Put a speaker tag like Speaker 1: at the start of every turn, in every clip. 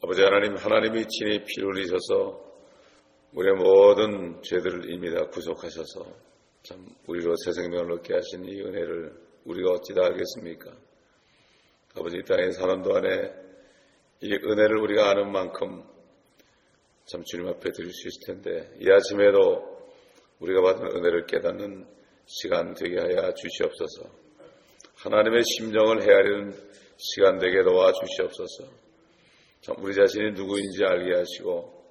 Speaker 1: 아버지 하나님, 하나님이 친히 피를 흘리셔서 우리의 모든 죄들을 이미 다 구속하셔서 참 우리로 새 생명을 얻게 하신 이 은혜를 우리가 어찌 다 알겠습니까? 아버지, 이 땅에 사는 동안에 이 은혜를 우리가 아는 만큼 참 주님 앞에 드릴 수 있을 텐데, 이 아침에도 우리가 받은 은혜를 깨닫는 시간 되게 하여 주시옵소서. 하나님의 심정을 헤아리는 시간 되게 도와 주시옵소서. 참 우리 자신이 누구인지 알게 하시고,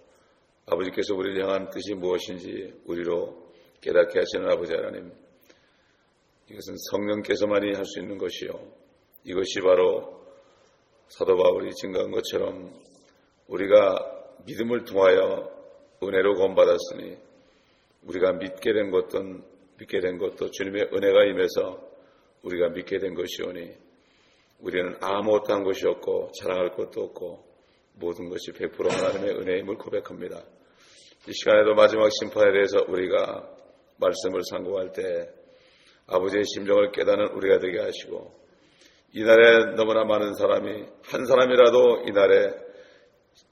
Speaker 1: 아버지께서 우리를 향한 뜻이 무엇인지 우리로 깨닫게 하시는 아버지 하나님, 이것은 성령께서만이 할 수 있는 것이요, 이것이 바로 사도 바울이 증거한 것처럼 우리가 믿음을 통하여 은혜로 구원받았으니 우리가 믿게 된 것도 주님의 은혜가 임해서 우리가 믿게 된 것이오니, 우리는 아무것도 한 것이 없고 자랑할 것도 없고 모든 것이 100% 하나님의 은혜임을 고백합니다. 이 시간에도 마지막 심판에 대해서 우리가 말씀을 상고할 때 아버지의 심정을 깨닫는 우리가 되게 하시고, 이날에 너무나 많은 사람이 한 사람이라도 이날에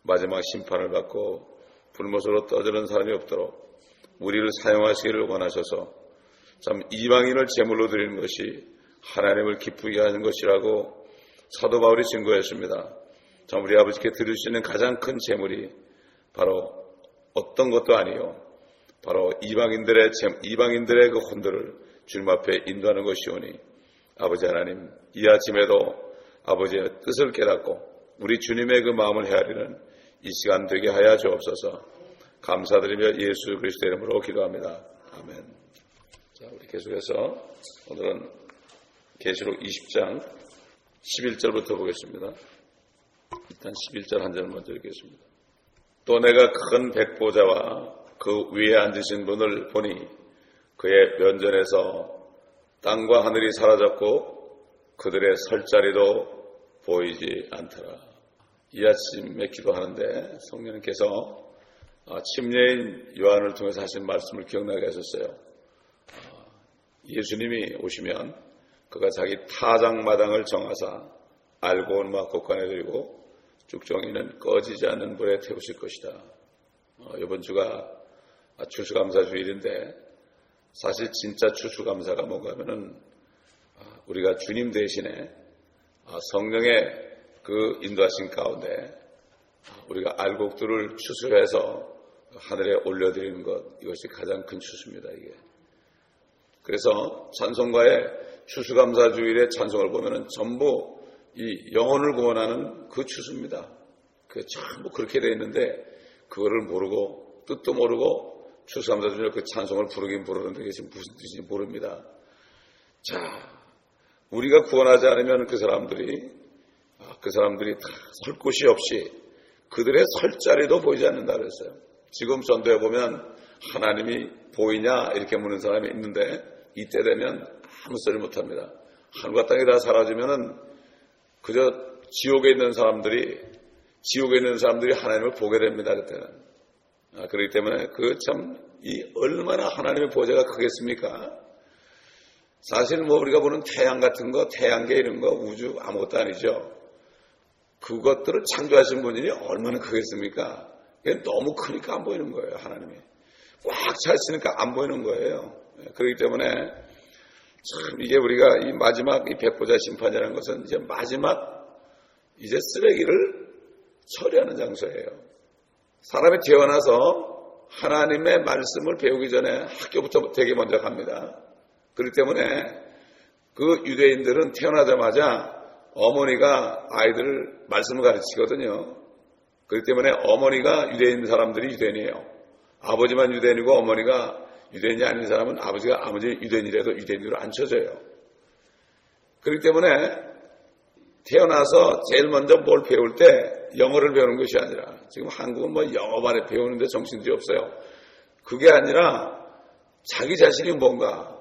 Speaker 1: 마지막 심판을 받고 불못으로 떠드는 사람이 없도록 우리를 사용하시기를 원하셔서 참 이방인을 제물로 드리는 것이 하나님을 기쁘게 하는 것이라고 사도 바울이 증거했습니다. 참 우리 아버지께 드릴 수 있는 가장 큰 제물이 바로 어떤 것도 아니요, 바로 이방인들의 그 혼들을 주님 앞에 인도하는 것이오니, 아버지 하나님, 이 아침에도 아버지의 뜻을 깨닫고 우리 주님의 그 마음을 헤아리는 이 시간 되게 하여 주옵소서. 감사드리며 예수 그리스도의 이름으로 기도합니다. 아멘. 자, 우리 계속해서 오늘은 계시록 20장 11절부터 보겠습니다. 일단 11절 한 절 먼저 읽겠습니다. 또 내가 큰 백보자와 그 위에 앉으신 분을 보니 그의 면전에서 땅과 하늘이 사라졌고 그들의 설 자리도 보이지 않더라. 이 아침에 기도하는데 성령님께서 침례인 요한을 통해서 하신 말씀을 기억나게 하셨어요. 예수님이 오시면 그가 자기 타작마당을 정하사 알고 온 바 곳간에 들이고 쭉정이는 꺼지지 않는 불에 태우실 것이다. 이번 주가 추수감사주일인데, 사실 진짜 추수감사가 뭔가 하면은 우리가 주님 대신에 성령의 그 인도하신 가운데 우리가 알곡들을 추수해서 하늘에 올려드리는 것, 이것이 가장 큰 추수입니다. 이게. 그래서 찬송가의 추수감사주일의 찬송을 보면은 전부 이 영혼을 구원하는 그 추수입니다. 그 전부 그렇게 되어 있는데 그거를 모르고, 뜻도 모르고 추수감사주일 그 찬송을 부르긴 부르는데 이게 지금 무슨 뜻인지 모릅니다. 자, 우리가 구원하지 않으면 그 사람들이 다 설 곳이 없이 그들의 설 자리도 보이지 않는다 그랬어요. 지금 전도에 보면 하나님이 보이냐 이렇게 묻는 사람이 있는데, 이때 되면 아무 소리 못합니다. 하늘과 땅이 다 사라지면은 그저 지옥에 있는 사람들이 하나님을 보게 됩니다. 그때는. 그렇기 때문에 얼마나 하나님의 보좌가 크겠습니까? 사실 우리가 보는 태양 같은 거, 태양계 이런 거, 우주 아무것도 아니죠. 그것들을 창조하신 분이 얼마나 크겠습니까? 그게 너무 크니까 안 보이는 거예요. 하나님이 꽉 차 있으니까 안 보이는 거예요. 그렇기 때문에 참 이게 우리가 이 마지막 이 백보자 심판이라는 것은 이제 쓰레기를 처리하는 장소예요. 사람이 태어나서 하나님의 말씀을 배우기 전에 학교부터 되게 먼저 갑니다. 그렇기 때문에 그 유대인들은 태어나자마자 어머니가 아이들을 말씀을 가르치거든요. 그렇기 때문에 어머니가 유대인 사람들이 유대인이에요. 아버지만 유대인이고 어머니가 유대인이 아닌 사람은 아버지가 아무리 유대인이라도 유대인으로 안 쳐져요. 그렇기 때문에 태어나서 제일 먼저 뭘 배울 때 영어를 배우는 것이 아니라, 지금 한국은 영어만 배우는데 정신들이 없어요. 그게 아니라 자기 자신이 뭔가,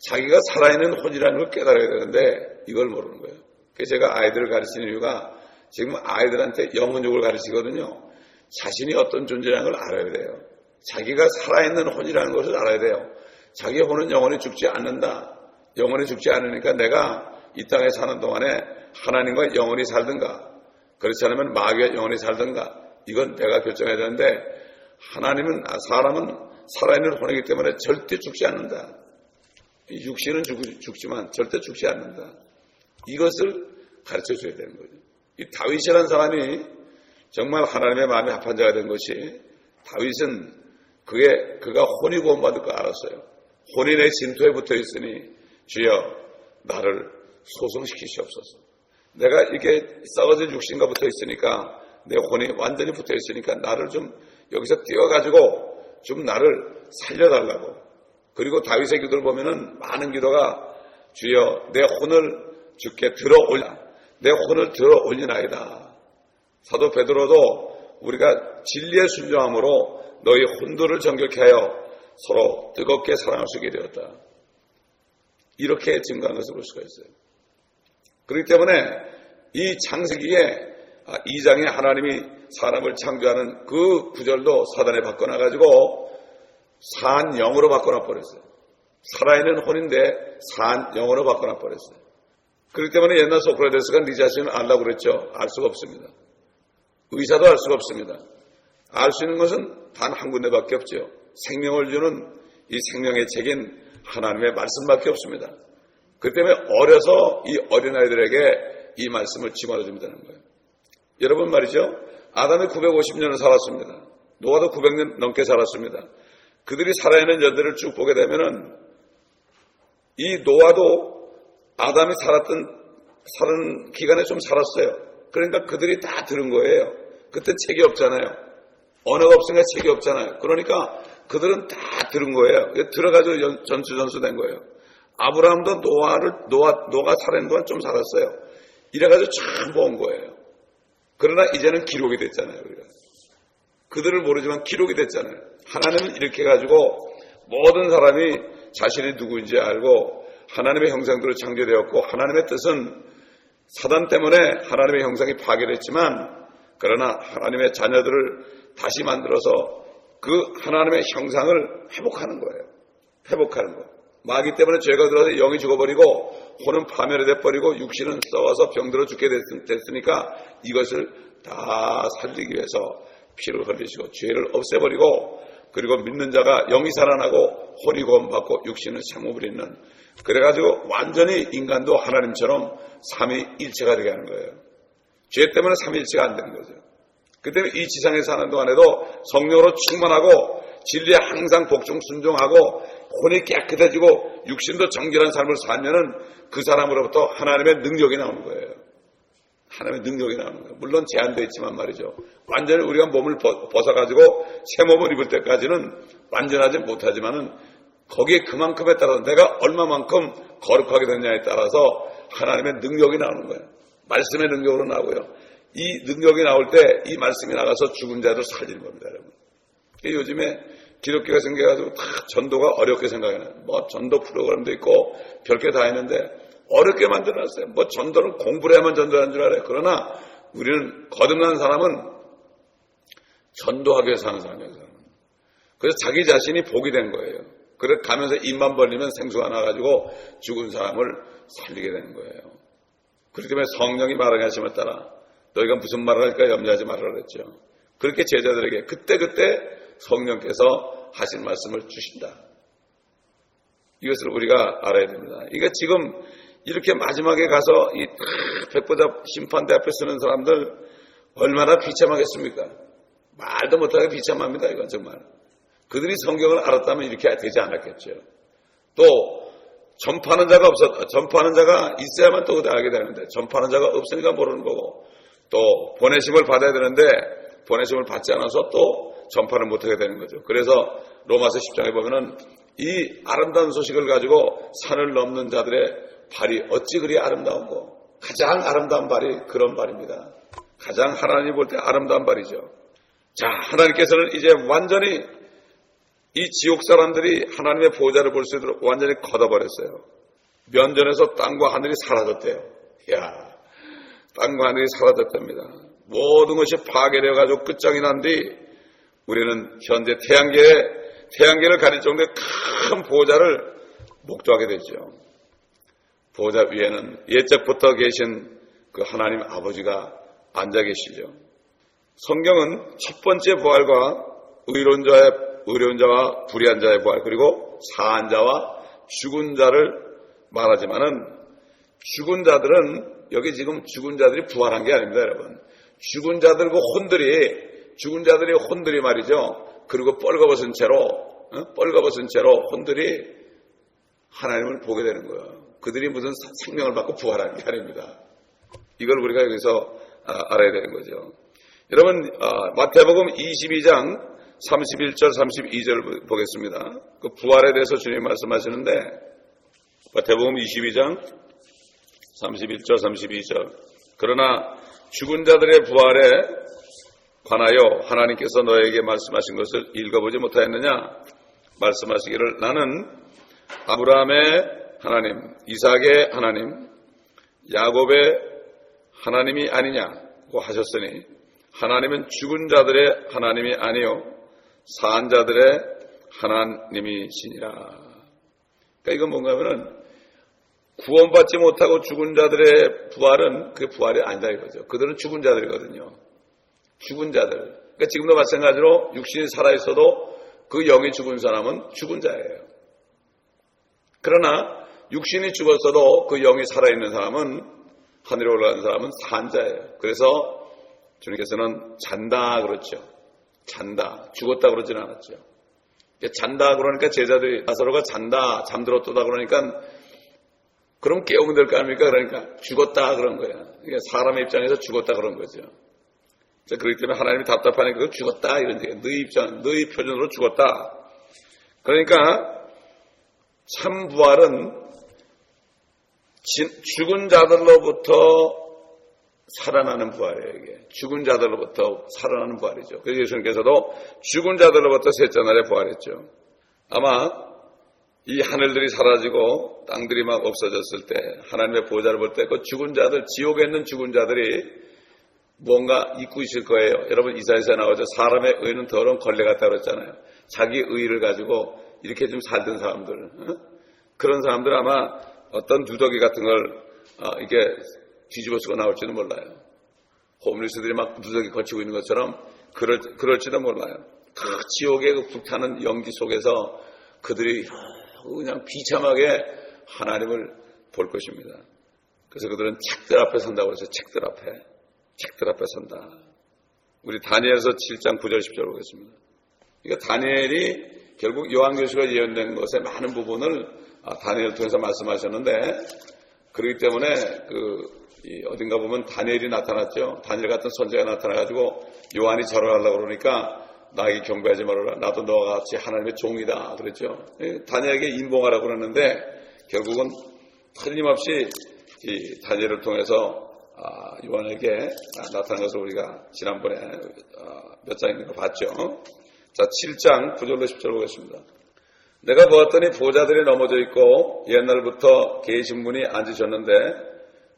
Speaker 1: 자기가 살아있는 혼이라는 걸 깨달아야 되는데 이걸 모르는 거예요. 그래서 제가 아이들을 가르치는 이유가, 지금 아이들한테 영혼육을 가르치거든요. 자신이 어떤 존재라는 걸 알아야 돼요. 자기가 살아있는 혼이라는 것을 알아야 돼요. 자기 혼은 영원히 죽지 않는다. 영원히 죽지 않으니까 내가 이 땅에 사는 동안에 하나님과 영원히 살든가, 그렇지 않으면 마귀가 영원히 살든가, 이건 내가 결정해야 되는데, 사람은 살아있는 혼이기 때문에 절대 죽지 않는다. 육신은 죽지만 절대 죽지 않는다. 이것을 가르쳐 줘야 되는 거죠. 이 다윗이라는 사람이 정말 하나님의 마음에 합한 자가 된 것이, 다윗은 그가 혼이 구원받을 거 알았어요. 혼이 내 진토에 붙어 있으니 주여 나를 소성시키시옵소서. 내가 이렇게 썩어진 육신과 붙어 있으니까, 내 혼이 완전히 붙어 있으니까 나를 좀 여기서 띄워가지고 좀 나를 살려달라고. 그리고 다윗의 기도를 보면은 많은 기도가 주여 내 혼을 주께 내 혼을 들어 올리나이다. 사도 베드로도 우리가 진리의 순종함으로 너희 혼들을 정결케 하여 서로 뜨겁게 사랑할 수 있게 되었다. 이렇게 증거한 것을 볼 수가 있어요. 그렇기 때문에 이 창세기에 2장에 하나님이 사람을 창조하는 그 구절도 사단에 바꿔놔가지고 산 영으로 바꿔놔 버렸어요. 살아있는 혼인데 산 영으로 바꿔놔 버렸어요. 그렇기 때문에 옛날 소크라테스가 네 자신을 알라고 그랬죠. 알 수가 없습니다. 의사도 알 수가 없습니다. 알 수 있는 것은 단 한 군데밖에 없죠. 생명을 주는 이 생명의 책인 하나님의 말씀밖에 없습니다. 그렇기 때문에 어려서 이 어린아이들에게 이 말씀을 집어넣어 준다는 거예요. 여러분 말이죠. 아담이 950년을 살았습니다. 노아도 900년 넘게 살았습니다. 그들이 살아있는 연대를 쭉 보게 되면은 이 노아도 아담이 사는 기간에 좀 살았어요. 그러니까 그들이 다 들은 거예요. 그때 책이 없잖아요. 언어가 없으니까 책이 없잖아요. 그러니까 그들은 다 들은 거예요. 들어가지고 전수된 거예요. 아브라함도 노아가 살아있는 동안 좀 살았어요. 이래가지고 참 모은 거예요. 그러나 이제는 기록이 됐잖아요. 우리가. 그들을 모르지만 기록이 됐잖아요. 하나님은 이렇게 해가지고 모든 사람이 자신이 누구인지 알고 하나님의 형상대로 창조되었고, 하나님의 뜻은 사단 때문에 하나님의 형상이 파괴됐지만, 그러나 하나님의 자녀들을 다시 만들어서 그 하나님의 형상을 회복하는 거예요. 회복하는 거. 마귀 때문에 죄가 들어서 영이 죽어버리고 혼은 파멸이 돼버리고 육신은 썩어서 병들어 죽게 됐으니까 이것을 다 살리기 위해서 피를 흘리시고 죄를 없애버리고, 그리고 믿는 자가 영이 살아나고 혼이 구원받고 육신은 생목을 잇는, 그래가지고 완전히 인간도 하나님처럼 삼위일체가 되게 하는 거예요. 죄 때문에 삼위일체가 안 되는 거죠. 그 때문에 이 지상에 사는 동안에도 성령으로 충만하고 진리에 항상 복종 순종하고 혼이 깨끗해지고 육신도 정결한 삶을 살면은 그 사람으로부터 하나님의 능력이 나오는 거예요. 하나님의 능력이 나오는 거예요. 물론 제한되어 있지만 말이죠. 완전히 우리가 몸을 벗어가지고 새 몸을 입을 때까지는 완전하지 못하지만은 거기에 그만큼에 따라서 내가 얼마만큼 거룩하게 되느냐에 따라서 하나님의 능력이 나오는 거예요. 말씀의 능력으로 나오고요. 이 능력이 나올 때 이 말씀이 나가서 죽은 자도 살리는 겁니다, 여러분. 요즘에 기독교가 생겨가지고 다 전도가 어렵게 생각해요. 뭐 전도 프로그램도 있고 별게 다 있는데 어렵게 만들어놨어요. 뭐 전도는 공부를 해야만 전도하는 줄 알아요. 그러나 우리는 거듭난 사람은 전도하기 위해서 사는 사람이에요. 그래서 자기 자신이 복이 된 거예요. 그래서 가면서 입만 벌리면 생수가 나가지고 죽은 사람을 살리게 되는 거예요. 그렇기 때문에 성령이 말하게 하심을 따라 너희가 무슨 말을 할까 염려하지 말아라 그랬죠. 그렇게 제자들에게 그때그때 성령께서 하신 말씀을 주신다. 이것을 우리가 알아야 됩니다. 이게 지금 이렇게 마지막에 가서 이 백보자 심판대 앞에 서는 사람들 얼마나 비참하겠습니까? 말도 못하게 비참합니다. 이건 정말. 그들이 성경을 알았다면 이렇게 되지 않았겠죠. 또 전파하는 자가 있어야만 또 알게 되는데 전파하는 자가 없으니까 모르는 거고, 또 보내심을 받아야 되는데 보내심을 받지 않아서 또 전파를 못하게 되는 거죠. 그래서 로마서 10장에 보면은 이 아름다운 소식을 가지고 산을 넘는 자들의 발이 어찌 그리 아름다운고, 가장 아름다운 발이 그런 발입니다. 가장 하나님이 볼 때 아름다운 발이죠. 자, 하나님께서는 이제 완전히 이 지옥 사람들이 하나님의 보호자를 볼 수 있도록 완전히 걷어버렸어요. 면전에서 땅과 하늘이 사라졌대요. 이야, 땅과 하늘이 사라졌답니다. 모든 것이 파괴되어가지고 끝장이 난 뒤 우리는 현재 태양계를 가릴 정도의 큰 보호자를 목도하게 되죠. 보호자 위에는 옛적부터 계신 그 하나님 아버지가 앉아 계시죠. 성경은 첫 번째 부활과 의로운 자와 불의한 자의 부활, 그리고 사한 자와 죽은 자를 말하지만은 죽은 자들은, 여기 지금 죽은 자들이 부활한 게 아닙니다, 여러분. 죽은 자들이 혼들이 말이죠. 그리고 뻘거벗은 채로 혼들이 하나님을 보게 되는 거예요. 그들이 무슨 생명을 받고 부활하는 게 아닙니다. 이걸 우리가 여기서 알아야 되는 거죠. 여러분, 마태복음 22장 31절 32절 보겠습니다. 그 부활에 대해서 주님 말씀하시는데, 마태복음 22장 31절 32절, 그러나 죽은 자들의 부활에 관하여 하나님께서 너에게 말씀하신 것을 읽어보지 못하였느냐? 말씀하시기를 나는 아브라함의 하나님, 이삭의 하나님, 야곱의 하나님이 아니냐고 하셨으니 하나님은 죽은 자들의 하나님이 아니요 사한 자들의 하나님이시니라. 그러니까 이건 뭔가 하면은 구원받지 못하고 죽은 자들의 부활은 그 부활이 아니다 이거죠. 그들은 죽은 자들이거든요. 죽은 자들. 그러니까 지금도 마찬가지로 육신이 살아있어도 그 영이 죽은 사람은 죽은 자예요. 그러나 육신이 죽었어도 그 영이 살아있는 사람은, 하늘에 올라가는 사람은 산 자예요. 그래서 주님께서는 잔다 그렇죠. 잔다. 죽었다 그러진 않았죠. 잔다 그러니까 제자들이 나사로가 잔다, 잠들었다 그러니까 그럼 깨우면 될 거 아닙니까? 그러니까 죽었다 그런 거야. 그러니까 사람의 입장에서 죽었다 그런 거죠. 그렇기 때문에 하나님이 답답하니까 죽었다 이런 얘기예요. 너희 표준으로 죽었다. 그러니까 참 부활은 죽은 자들로부터 살아나는 부활이에요. 이게 죽은 자들로부터 살아나는 부활이죠. 그래서 예수님께서도 죽은 자들로부터 셋째 날에 부활했죠. 아마 이 하늘들이 사라지고 땅들이 막 없어졌을 때 하나님의 보좌를 볼 때 그 죽은 자들, 지옥에 있는 죽은 자들이 뭔가 잊고 있을 거예요. 여러분 이사야서에 나오죠. 사람의 의는 더러운 걸레 같다 그랬잖아요. 자기 의를 가지고 이렇게 좀 살던 사람들, 그런 사람들 아마 어떤 누더기 같은 걸 이게 뒤집어 쓰고 나올지도 몰라요. 홈리스들이 막 누더기 거치고 있는 것처럼 그럴지도 몰라요. 그 지옥의 그 불타는 연기 속에서 그들이 그냥 비참하게 하나님을 볼 것입니다. 그래서 그들은 책들 앞에 선다고 해서 책들 앞에 선다. 우리 다니엘서 7장 9절 10절 보겠습니다. 그러니까 다니엘이 결국 요한계시가 예언된 것의 많은 부분을 다니엘을 통해서 말씀하셨는데, 그렇기 때문에 어딘가 보면 다니엘이 나타났죠. 다니엘 같은 선지자가 나타나가지고 요한이 절을 하려고 그러니까 나에게 경배하지 말아라. 나도 너와 같이 하나님의 종이다. 그랬죠. 다니엘에게 인봉하라고 그러는데 결국은 틀림없이 이 다니엘을 통해서 요한에게 나타난 것을 우리가 지난번에 몇 장 있는 거 봤죠. 자, 7장 9절로 10절 보겠습니다. 내가 보았더니 보좌들이 넘어져 있고 옛날부터 계신 분이 앉으셨는데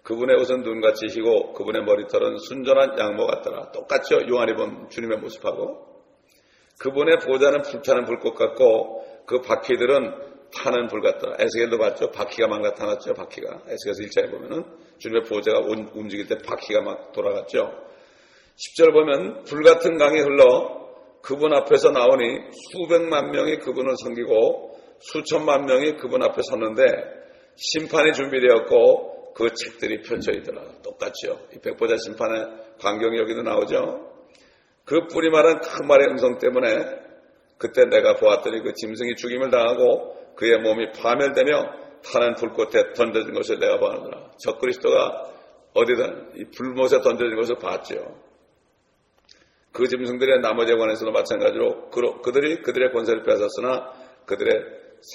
Speaker 1: 그분의 옷은 눈같이 희고 그분의 머리털은 순전한 양모 같더라. 똑같죠. 요한이 본 주님의 모습하고. 그분의 보좌는 불타는 불꽃 같고 그 바퀴들은 타는 불 같더라. 에스겔도 봤죠. 바퀴가 막 나타났죠. 바퀴가. 에스겔서 1장에 보면은 주님의 보좌가 움직일 때 바퀴가 막 돌아갔죠. 10절 보면 불같은 강이 흘러 그분 앞에서 나오니 수백만 명이 그분을 섬기고 수천만 명이 그분 앞에 섰는데 심판이 준비되었고 그 책들이 펼쳐 있더라. 똑같죠. 이 백보자 심판의 광경이 여기도 나오죠. 그 뿌리 말한 큰 말의 음성 때문에 그때 내가 보았더니 그 짐승이 죽임을 당하고 그의 몸이 파멸되며 타는 불꽃에 던져진 것을 내가 보았노라. 적그리스도가 어디든 이 불못에 던져진 것을 봤죠. 그 짐승들의 나머지에 관해서도 마찬가지로 그들의 권세를 빼앗았으나 그들의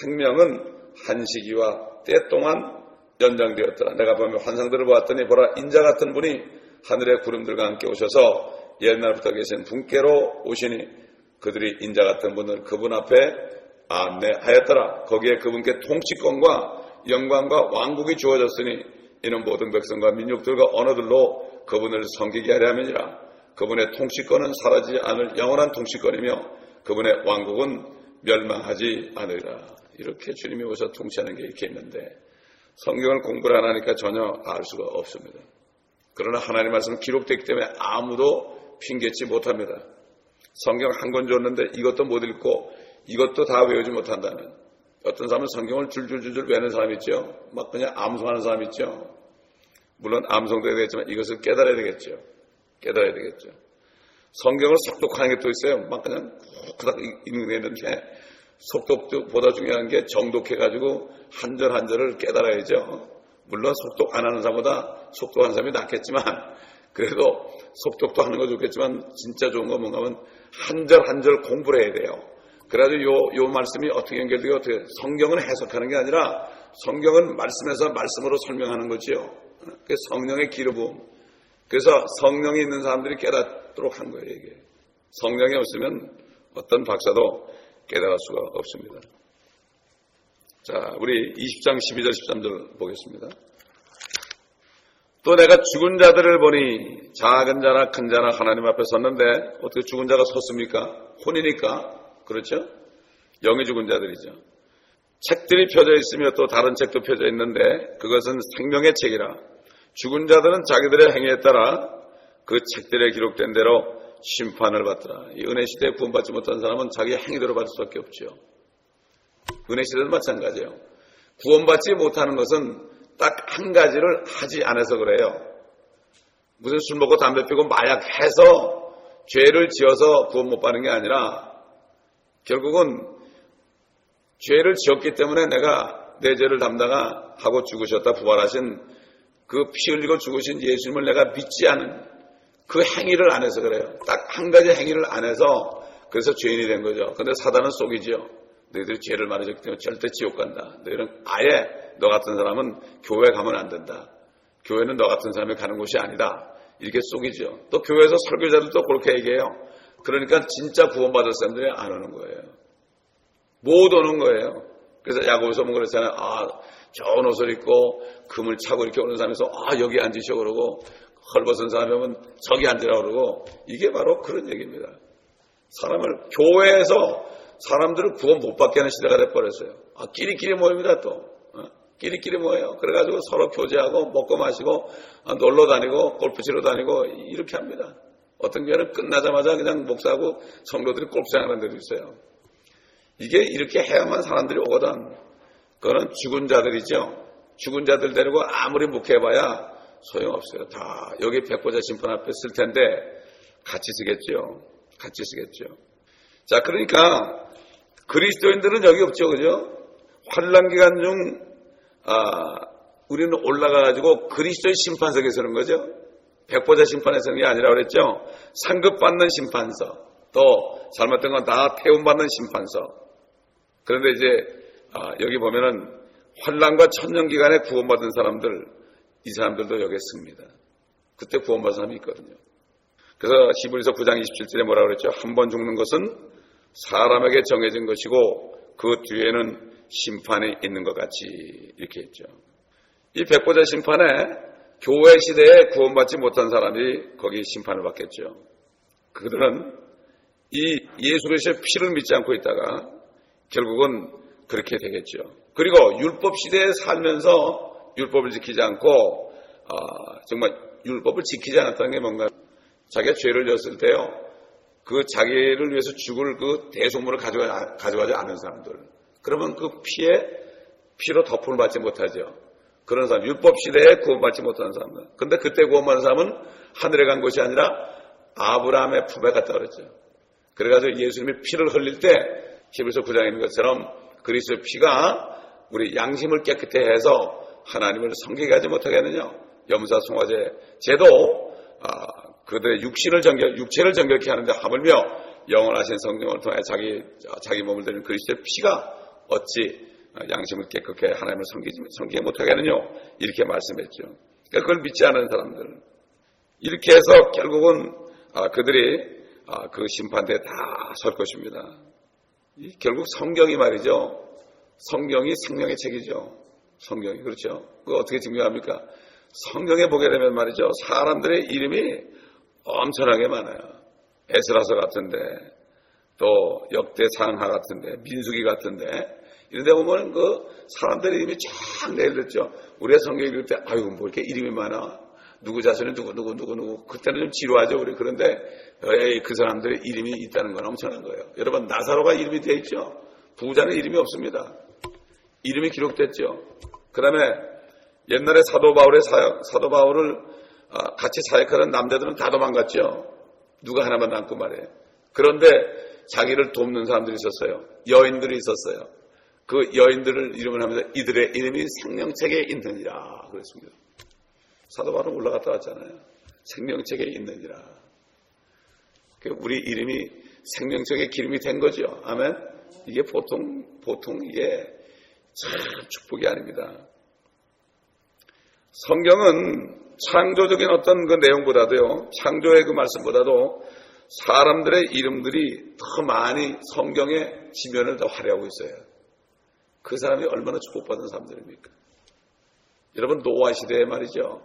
Speaker 1: 생명은 한 시기와 때 동안 연장되었더라. 내가 보면 환상들을 보았더니 보라 인자 같은 분이 하늘의 구름들과 함께 오셔서 옛날부터 계신 분께로 오시니 그들이 인자 같은 분을 그분 앞에 안내하였더라. 거기에 그분께 통치권과 영광과 왕국이 주어졌으니 이는 모든 백성과 민족들과 언어들로 그분을 섬기게 하려 함이니라. 그분의 통치권은 사라지지 않을 영원한 통치권이며 그분의 왕국은 멸망하지 않으리라. 이렇게 주님이 오셔서 통치하는 게 이렇게 있는데 성경을 공부를 안 하니까 전혀 알 수가 없습니다. 그러나 하나님 말씀은 기록되기 때문에 아무도 핑계치 못합니다. 성경 한 권 줬는데 이것도 못 읽고 이것도 다 외우지 못한다면, 어떤 사람은 성경을 줄줄줄줄 외우는 사람이 있죠. 막 그냥 암송하는 사람이 있죠. 물론 암송도 해야 되겠지만 이것을 깨달아야 되겠죠. 깨달아야 되겠죠. 성경을 속독하는 게 또 있어요. 막 그냥 후딱 읽는 게 있는데, 속독보다 중요한 게 정독해가지고 한 절 한 절을 깨달아야죠. 물론 속독 안 하는 사람보다 속독하는 사람이 낫겠지만, 그래도 속독도 하는 거 좋겠지만 진짜 좋은 건 뭔가 하면 한 절 한 절 공부를 해야 돼요. 그래가지고 요 말씀이 어떻게 연결되고 어떻게, 성경은 해석하는 게 아니라 성경은 말씀에서 말씀으로 설명하는 거지요. 그게 성령의 기름. 그래서 성령이 있는 사람들이 깨닫도록 한 거예요, 이게. 성령이 없으면 어떤 박사도 깨달을 수가 없습니다. 자, 우리 20장 12절 13절 보겠습니다. 또 내가 죽은 자들을 보니 작은 자나 큰 자나 하나님 앞에 섰는데, 어떻게 죽은 자가 섰습니까? 혼이니까. 그렇죠? 영이 죽은 자들이죠. 책들이 펴져 있으며 또 다른 책도 펴져 있는데 그것은 생명의 책이라. 죽은 자들은 자기들의 행위에 따라 그 책들에 기록된 대로 심판을 받더라. 이 은혜 시대에 구원받지 못한 사람은 자기 행위대로 받을 수밖에 없죠. 은혜 시대도 마찬가지예요. 구원받지 못하는 것은 딱 한 가지를 하지 않아서 그래요. 무슨 술 먹고 담배 피고 마약해서 죄를 지어서 구원 못 받는 게 아니라, 결국은 죄를 지었기 때문에 내가 내 죄를 담당하고 죽으셨다 부활하신 그 피 흘리고 죽으신 예수님을 내가 믿지 않은 그 행위를 안 해서 그래요. 딱 한 가지 행위를 안 해서 그래서 죄인이 된 거죠. 근데 사단은 속이지요. 너희들이 죄를 많이 졌기 때문에 절대 지옥 간다. 너희는 아예 너 같은 사람은 교회 가면 안 된다. 교회는 너 같은 사람이 가는 곳이 아니다. 이렇게 속이죠. 또 교회에서 설교자들도 그렇게 얘기해요. 그러니까 진짜 구원받을 사람들이 안 오는 거예요. 못 오는 거예요. 그래서 야고보서 보면 그랬잖아요. 좋은 옷을 입고 금을 차고 이렇게 오는 사람에서 여기 앉으시오 그러고, 헐벗은 사람이 오면 저기 앉으라 그러고, 이게 바로 그런 얘기입니다. 사람을, 교회에서 사람들을 구원 못 받게 하는 시대가 돼버렸어요. 끼리끼리 모입니다 또. 끼리끼리 모여요. 그래가지고 서로 교제하고 먹고 마시고 놀러 다니고 골프 치러 다니고 이렇게 합니다. 어떤 교회는 끝나자마자 그냥 목사하고 성도들이 골프장하는 데도 있어요. 이게 이렇게 해야만 사람들이 오거든. 그거는 죽은 자들이죠. 죽은 자들 데리고 아무리 묵혀봐야 소용없어요. 다 여기 백보자 심판 앞에 쓸 텐데 같이 쓰겠죠. 같이 쓰겠죠. 자, 그러니까 그리스도인들은 여기 없죠. 그죠? 환난 기간 중 우리는 올라가가지고 그리스도의 심판석에 서는 거죠. 백보자 심판에 서는 게 아니라 그랬죠. 상급받는 심판서, 또 잘못된 건 다 태움받는 심판서. 그런데 이제 여기 보면은 환난과 천년 기간에 구원받은 사람들, 이 사람들도 여기에 씁니다. 그때 구원받은 사람이 있거든요. 그래서 히브리서 9장 27절에 뭐라고 그랬죠? 한 번 죽는 것은 사람에게 정해진 것이고 그 뒤에는 심판이 있는 것 같이, 이렇게 했죠. 이 백보자 심판에 교회 시대에 구원받지 못한 사람이 거기 심판을 받겠죠. 그들은 이 예수 그리스도의 피를 믿지 않고 있다가 결국은 그렇게 되겠죠. 그리고 율법 시대에 살면서 율법을 지키지 않고 정말 율법을 지키지 않았다는 게 뭔가, 자기가 죄를 졌을 때요, 그 자기를 위해서 죽을 그 대속물을 가져가지 않은 사람들, 그러면 그 피로 덮음을 받지 못하죠. 그런 사람, 율법 시대에 구원받지 못하는 사람들. 근데 그때 구원받은 사람은 하늘에 간 것이 아니라 아브라함의 품에 갔다 그랬죠. 그래가지고 예수님이 피를 흘릴 때 히브리서 9장에 있는 것처럼 그리스도의 피가 우리 양심을 깨끗해 해서 하나님을 섬기게 하지 못하게 하느냐. 염사 송화제 제도 그들의 육체를 정결케 하는데 하물며 영원하신 성령을 통해 자기 몸을 드리는 그리스도의 피가 어찌 양심을 깨끗게 하나님을 섬기게 못하게 하느냐, 이렇게 말씀했죠. 그러니까 그걸 믿지 않은 사람들, 이렇게 해서 결국은 그들이 그 심판대에 다 설 것입니다. 결국 성경이 말이죠. 성경이 생명의 책이죠. 성경이, 그렇죠. 그거 어떻게 증명합니까? 성경에 보게 되면 말이죠, 사람들의 이름이 엄청나게 많아요. 에스라서 같은데, 또 역대상하 같은데, 민수기 같은데, 이런데 보면 그 사람들의 이름이 쫙 내렸죠. 우리가 성경 읽을 때, 뭐 이렇게 이름이 많아. 누구 자손이 누구. 그때는 좀 지루하죠, 우리. 그런데, 그 사람들의 이름이 있다는 건 엄청난 거예요. 여러분, 나사로가 이름이 되어 있죠? 부자는 이름이 없습니다. 이름이 기록됐죠. 그 다음에 옛날에 사도 바울을 같이 사역하던 남자들은 다 도망갔죠. 누가 하나만 남고 말이에요. 그런데 자기를 돕는 사람들이 있었어요. 여인들이 있었어요. 그 여인들을 이름을 하면서 이들의 이름이 생명책에 있느니라 그랬습니다. 사도 바울은 올라갔다 왔잖아요. 생명책에 있느니라. 우리 이름이 생명책의 기름이 된 거죠. 아멘. 이게 보통 이게 참 축복이 아닙니다. 성경은 창조적인 어떤 그 내용보다도요, 창조의 그 말씀보다도 사람들의 이름들이 더 많이 성경의 지면을 더 화려하고 있어요. 그 사람이 얼마나 축복받은 사람들입니까? 여러분, 노아 시대에 말이죠.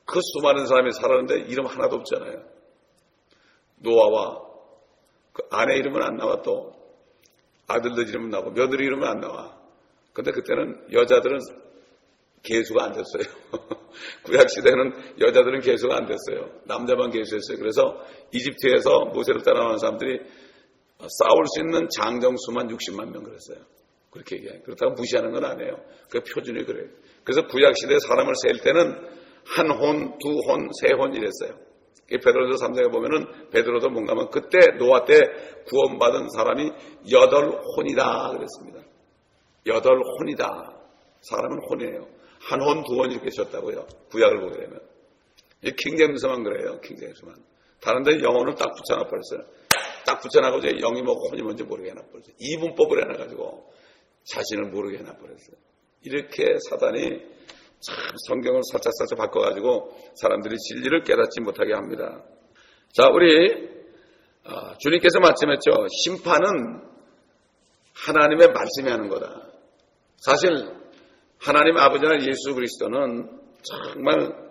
Speaker 1: 그 수많은 사람이 살았는데 이름 하나도 없잖아요. 노아와 그 아내 이름은 안 나와, 또 아들들 이름은 나오고 며느리 이름은 안 나와. 근데 그때는 여자들은 계수가 안 됐어요. 구약시대는 여자들은 계수가 안 됐어요. 남자만 계수했어요. 그래서 이집트에서 모세를 따라오는 사람들이 싸울 수 있는 장정수만 60만 명 그랬어요. 그렇게 얘기해요. 그렇다고 무시하는 건 아니에요. 그 표준이 그래요. 그래서 구약시대에 사람을 셀 때는 한 혼, 두 혼, 세 혼 이랬어요. 베드로서 3장에 보면은 베드로도 뭔가 하면 그때 노아 때 구원받은 사람이 8혼이다 그랬습니다. 8혼이다. 사람은 혼이에요. 한 혼, 두 혼 이렇게 셨다고요. 구약을 보게 되면. 이 킹제임스만 그래요. 킹제임스만. 다른 데 영혼을 딱 붙여놔 버렸어요. 딱 붙여놔고 이제 영이 뭐 혼이 뭔지 모르게 해놔 버렸어요. 이분법을 해놔가지고 자신을 모르게 해놔 버렸어요. 이렇게 사단이 참 성경을 살짝 바꿔가지고 사람들이 진리를 깨닫지 못하게 합니다. 자, 우리 주님께서 말씀했죠. 심판은 하나님의 말씀이 하는 거다. 사실 하나님 아버지나 예수 그리스도는 정말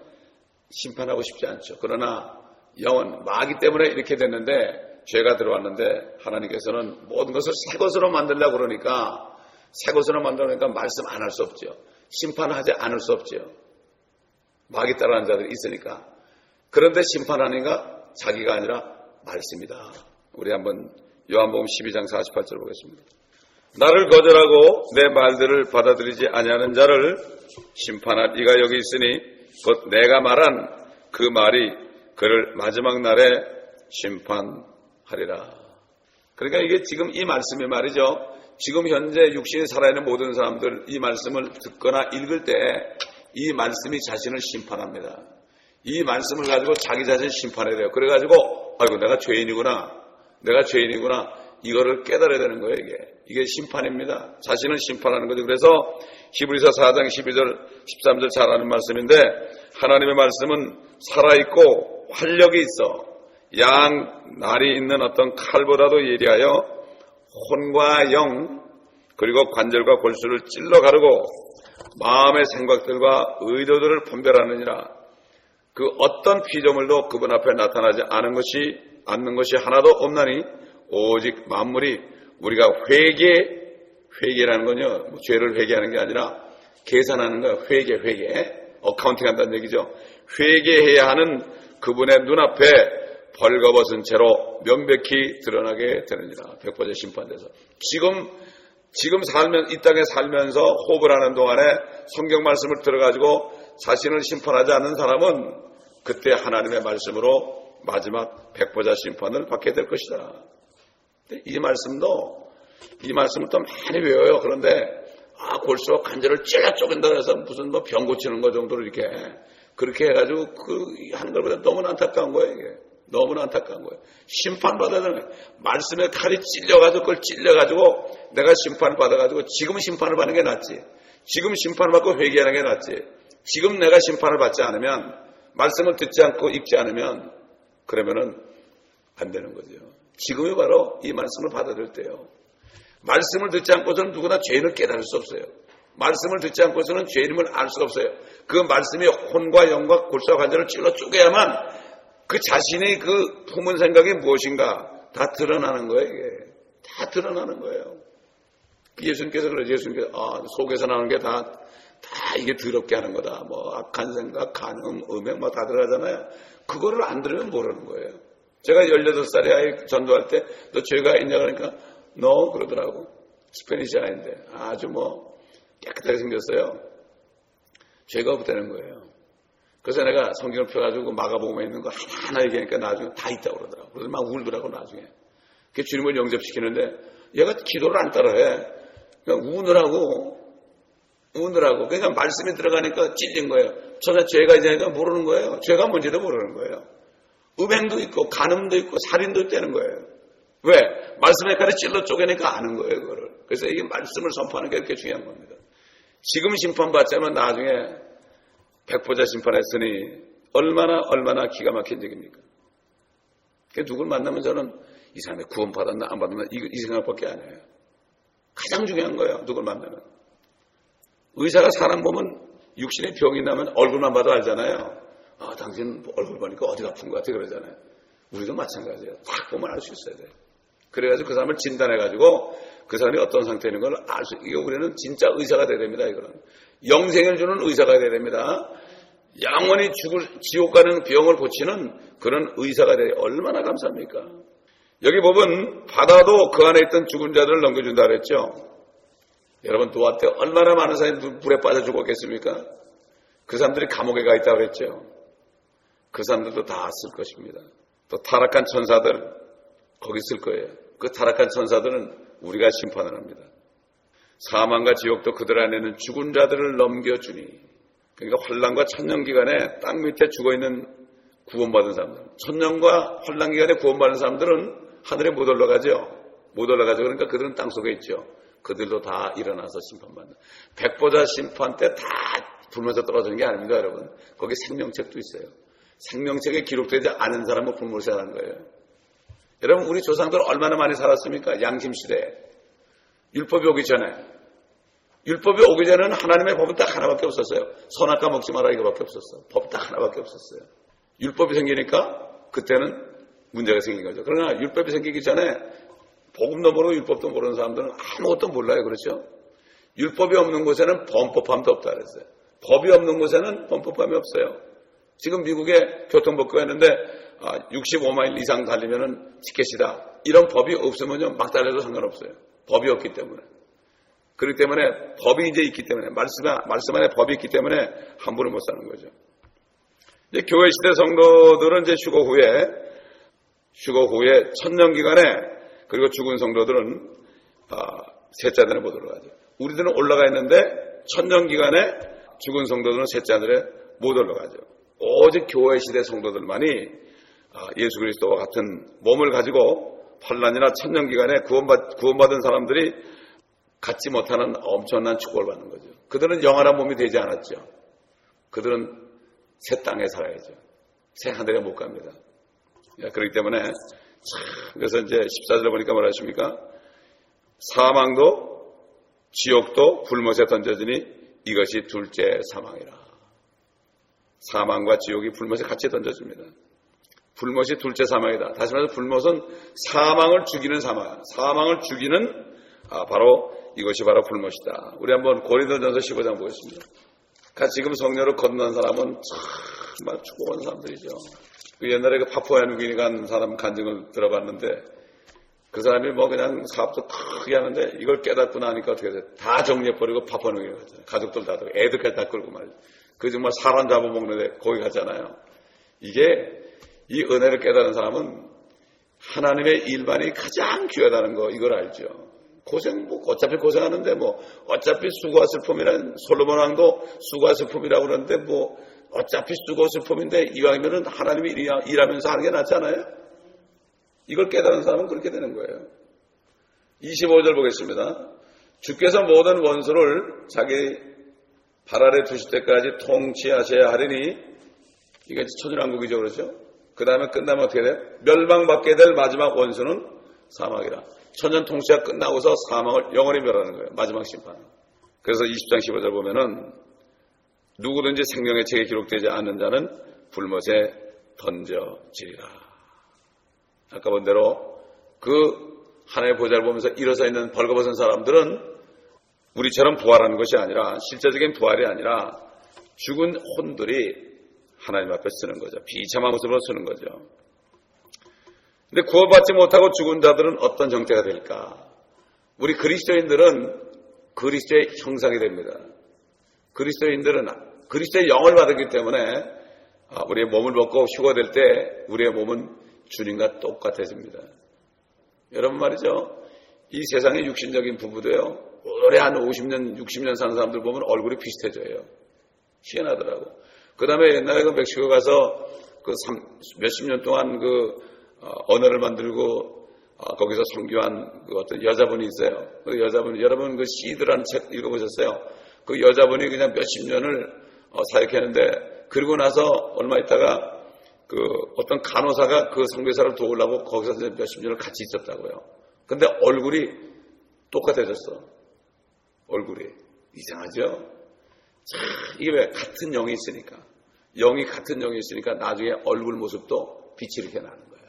Speaker 1: 심판하고 싶지 않죠. 그러나 영은 마귀 때문에 이렇게 됐는데, 죄가 들어왔는데 하나님께서는 모든 것을 새 것으로 만들려고 그러니까, 새 것으로 만들려니까 말씀 안 할 수 없죠. 심판하지 않을 수 없죠. 마귀 따라하는 자들이 있으니까. 그런데 심판하니까 자기가 아니라 말씀이다. 우리 한번 요한복음 12장 48절 보겠습니다. 나를 거절하고 내 말들을 받아들이지 아니하는 자를 심판할 이가 여기 있으니 곧 내가 말한 그 말이 그를 마지막 날에 심판하리라. 그러니까 이게 지금 이 말씀이 말이죠. 지금 현재 육신이 살아있는 모든 사람들 이 말씀을 듣거나 읽을 때 이 말씀이 자신을 심판합니다. 이 말씀을 가지고 자기 자신을 심판해야 돼요. 그래가지고 아이고 내가 죄인이구나. 이거를 깨달아야 되는 거예요. 이게 심판입니다. 자신을 심판하는 거죠. 그래서 히브리서 4장 12절 13절 잘 아는 말씀인데, 하나님의 말씀은 살아있고 활력이 있어 양 날이 있는 어떤 칼보다도 예리하여 혼과 영 그리고 관절과 골수를 찔러 가르고 마음의 생각들과 의도들을 분별하느니라. 그 어떤 피조물도 그분 앞에 나타나지 않는 것이 하나도 없나니 오직 만물이 우리가 회개라는 건요, 죄를 회개하는 게 아니라 계산하는 거예요. 회개 어카운팅 한다는 얘기죠. 회개해야 하는 그분의 눈앞에 벌거벗은 채로 명백히 드러나게 되느니라. 백보자 심판돼서 지금 이 땅에 살면서 호흡을 하는 동안에 성경 말씀을 들어가지고 자신을 심판하지 않는 사람은 그때 하나님의 말씀으로 마지막 백보자 심판을 받게 될 것이다. 이 말씀을 또 많이 외워요. 그런데 골수와 관절을 찔러 쪼갠다 해서 무슨 뭐 병 고치는 거 정도로 이렇게 그렇게 해가지고 하는 것보다 너무나 안타까운 거예요. 이게 너무나 안타까운 거예요. 심판받아야 되는 거예요. 말씀에 칼이 찔려가지고 그걸 찔려가지고 내가 심판을 받아가지고 지금 심판을 받는 게 낫지. 지금 심판을 받고 회개하는 게 낫지. 지금 내가 심판을 받지 않으면, 말씀을 듣지 않고 읽지 않으면 그러면은 안 되는 거죠. 지금이 바로 이 말씀을 받아들일 때요. 말씀을 듣지 않고서는 누구나 죄인을 깨달을 수 없어요. 말씀을 듣지 않고서는 죄인임을 알 수가 없어요. 그 말씀이 혼과 영과 골수와 관절을 찔러 쪼개야만 그 자신의 그 품은 생각이 무엇인가 다 드러나는 거예요. 이게 다 드러나는 거예요. 예수님께서 그러죠. 예수님께서 속에서 나오는 게 다 다 이게 더럽게 하는 거다. 뭐 악한 생각, 간음, 음행 뭐 다 들어가잖아요. 그거를 안 들으면 모르는 거예요. 제가 18살에 아이 전도할 때 너 죄가 있냐 그러니까 너 그러더라고. 스페니시 아이인데 아주 뭐 깨끗하게 생겼어요. 죄가 없다는 거예요. 그래서 내가 성경을 펴가지고 마가복음에 있는 거 하나하나 얘기하니까 나중에 다 있다고 그러더라고. 그래서 막 울더라고 나중에. 그 주님을 영접시키는데 얘가 기도를 안 따라해. 그냥 우느라고. 그러니까 말씀이 들어가니까 찔린 거예요. 전에 죄가 있으니까 모르는 거예요. 죄가 뭔지도 모르는 거예요. 음행도 있고 간음도 있고 살인도 있다는 거예요. 왜? 말씀에 가려 찔러 쪼개니까 아는 거예요. 그거를. 그래서 이게 말씀을 선포하는 게 이렇게 중요한 겁니다. 지금 심판받자면 나중에 백보자 심판했으니 얼마나 기가 막힌 얘기입니까? 누굴 만나면 저는 이 사람이 구원받았나 안 받았나 이 생각밖에 안 해요. 가장 중요한 거예요. 누굴 만나면. 의사가 사람 보면 육신에 병이 나면 얼굴만 봐도 알잖아요. 아, 당신 얼굴 보니까 어디가 아픈 것 같아 그러잖아요. 우리도 마찬가지예요. 딱 보면 알 수 있어야 돼요. 그래가지고 그 사람을 진단해가지고 그 사람이 어떤 상태에 있는 걸 알 수, 이거 우리는 진짜 의사가 돼야 됩니다. 이거는. 영생을 주는 의사가 돼야 됩니다. 영원히 지옥 가는 병을 고치는 그런 의사가 돼야 돼요. 얼마나 감사합니까? 여기 보면 바다도 그 안에 있던 죽은 자들을 넘겨준다 그랬죠. 여러분 노아 때 얼마나 많은 사람이 물에 빠져 죽었겠습니까? 그 사람들이 감옥에 가 있다고 그랬죠. 그 사람들도 다 쓸 것입니다. 또 타락한 천사들 거기 있을 거예요. 그 타락한 천사들은 우리가 심판을 합니다. 사망과 지옥도 그들 안에는 죽은 자들을 넘겨주니, 그러니까 환난과 천년기간에 땅 밑에 죽어있는 구원받은 사람들, 천년과 환난기간에 구원받은 사람들은 하늘에 못 올라가죠. 못 올라가죠. 그러니까 그들은 땅속에 있죠. 그들도 다 일어나서 심판받는. 백보자 심판 때 다 불면서 떨어지는 게 아닙니다, 여러분. 거기 생명책도 있어요. 생명책에 기록되지 않은 사람은 불모셔야 하는 거예요. 여러분, 우리 조상들 얼마나 많이 살았습니까? 양심시대에. 율법이 오기 전에는 하나님의 법은 딱 하나밖에 없었어요. 선악과 먹지 마라 이거밖에 없었어. 법 딱 하나밖에 없었어요. 율법이 생기니까 그때는 문제가 생긴 거죠. 그러나 율법이 생기기 전에 복음도 모르고 율법도 모르는 사람들은 아무것도 몰라요. 그렇죠? 율법이 없는 곳에는 범법함도 없다 그랬어요. 법이 없는 곳에는 범법함이 없어요. 지금 미국에 교통법규가 있는데 65마일 이상 달리면은 티켓이다. 이런 법이 없으면요 막 달려도 상관없어요. 법이 없기 때문에. 그렇기 때문에 법이 이제 있기 때문에 말씀 안에 법이 있기 때문에 함부로 못 사는 거죠. 이제 교회 시대 성도들은 이제 휴거 후에 천년 기간에 그리고 죽은 성도들은 셋째 하늘에 못 올라가죠. 우리들은 올라가 있는데 천년 기간에 죽은 성도들은 셋째 하늘에 못 올라가죠. 오직 교회 시대 성도들만이 예수 그리스도와 같은 몸을 가지고 환난이나 천년 기간에 구원받은 사람들이 갖지 못하는 엄청난 축복을 받는 거죠. 그들은 영원한 몸이 되지 않았죠. 그들은 새 땅에 살아야죠. 새 하늘에 못 갑니다. 그렇기 때문에 그래서 이제 14절에 보니까 뭐라 하십니까? 사망도 지옥도 불못에 던져지니 이것이 둘째 사망이라. 사망과 지옥이 불못에 같이 던져집니다. 불못이 둘째 사망이다. 다시 말해서 불못은 사망을 죽이는 사망을 죽이는 바로 이것이 바로 불못이다. 우리 한번 고린도전서 15장 보겠습니다. 지금 성령으로 건넌 사람은 정말 축복한 사람들이죠. 옛날에 그 파푸아뉴기니 간 사람 간증을 들어봤는데 그 사람이 뭐 그냥 사업도 크게 하는데 이걸 깨닫고 나니까 어떻게 돼? 다 정리해버리고 파푸아뉴기니 갔잖아요. 가족들 다 들고 애들까지 다 끌고 말이죠. 그 정말 사람 잡아먹는데 거기 갔잖아요. 이게 이 은혜를 깨달은 사람은 하나님의 일반이 가장 귀하다는 거 이걸 알죠. 어차피 고생하는데 어차피 수고와 슬픔이란 솔로몬 왕도 수고와 슬픔이라고 그러는데 어차피 수고 슬픔인데 이왕이면은 하나님이 일하면서 하는 게 낫지 않아요? 이걸 깨달은 사람은 그렇게 되는 거예요. 25절 보겠습니다. 주께서 모든 원수를 자기 발 아래 두실 때까지 통치하셔야 하리니 이게 천일왕국이죠. 그렇죠? 그 다음에 끝나면 어떻게 돼요? 멸망받게 될 마지막 원수는 사망이라. 천년 통치가 끝나고서 사망을 영원히 멸하는 거예요. 마지막 심판. 그래서 20장 15절 보면은 누구든지 생명의 책에 기록되지 않는 자는 불못에 던져지리라. 아까 본 대로 그 하나님의 보좌를 보면서 일어서 있는 벌거벗은 사람들은 우리처럼 부활하는 것이 아니라, 실제적인 부활이 아니라 죽은 혼들이 하나님 앞에 쓰는 거죠. 비참한 모습으로 쓰는 거죠. 근데 구원받지 못하고 죽은 자들은 어떤 형태가 될까? 우리 그리스도인들은 그리스도의 형상이 됩니다. 그리스도인들은 그리스도의 영을 받았기 때문에 우리의 몸을 벗고 휴거될 때 우리의 몸은 주님과 똑같아집니다. 여러분 말이죠. 이 세상의 육신적인 부부도요, 오래 한 50년, 60년 사는 사람들 보면 얼굴이 비슷해져요. 희한하더라고. 그 다음에 옛날에 그 멕시코 가서 몇십 년 동안 언어를 만들고 거기서 선교한 어떤 여자분이 있어요. 그 여자분이, 여러분 그 시드라는 책 읽어보셨어요? 그 여자분이 그냥 몇십 년을 사역했는데, 그리고 나서 얼마 있다가 어떤 간호사가 그 선교사를 도우려고 거기서 몇십 년을 같이 있었다고요. 근데 얼굴이 똑같아졌어. 얼굴이. 이상하죠? 참, 이게 왜? 같은 영이 있으니까. 영이 같은 영이 있으니까 나중에 얼굴 모습도 빛이 이렇게 나는 거예요.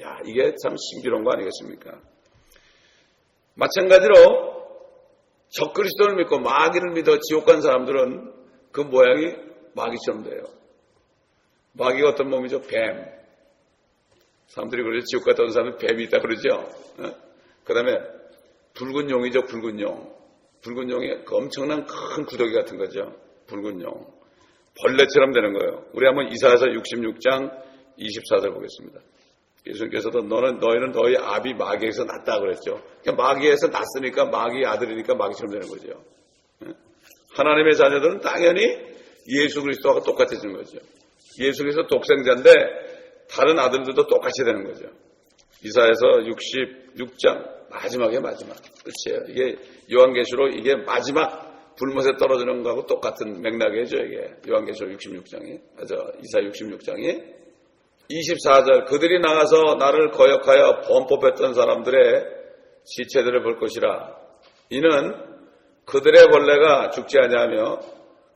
Speaker 1: 야, 이게 참 신비로운 거 아니겠습니까? 마찬가지로 적그리스도를 믿고 마귀를 믿어 지옥 간 사람들은 그 모양이 마귀처럼 돼요. 마귀가 어떤 몸이죠? 뱀. 사람들이 그러죠. 지옥 갔다 온 사람은 뱀이 있다 그러죠. 그 다음에 붉은 용이죠. 붉은 용. 붉은 용이 엄청난 큰 구더기 같은 거죠. 붉은 용. 벌레처럼 되는 거예요. 우리 한번 이사야서 66장 24절 보겠습니다. 예수님께서도 너희는 너희 아비 마귀에서 났다 그랬죠. 그러니까 마귀에서 났으니까 마귀 아들이니까 마귀처럼 되는 거죠. 하나님의 자녀들은 당연히 예수 그리스도와 똑같아지는 거죠. 예수 그리스도 독생자인데 다른 아들들도 똑같이 되는 거죠. 이사야서 66장 마지막 끝이에요. 이게 요한계시록 이게 마지막 불못에 떨어지는 거하고 똑같은 맥락이죠. 이게 요한계시록 66장이 이사야 66장이 24절 그들이 나가서 나를 거역하여 범법했던 사람들의 시체들을 볼 것이라. 이는 그들의 벌레가 죽지 아니하며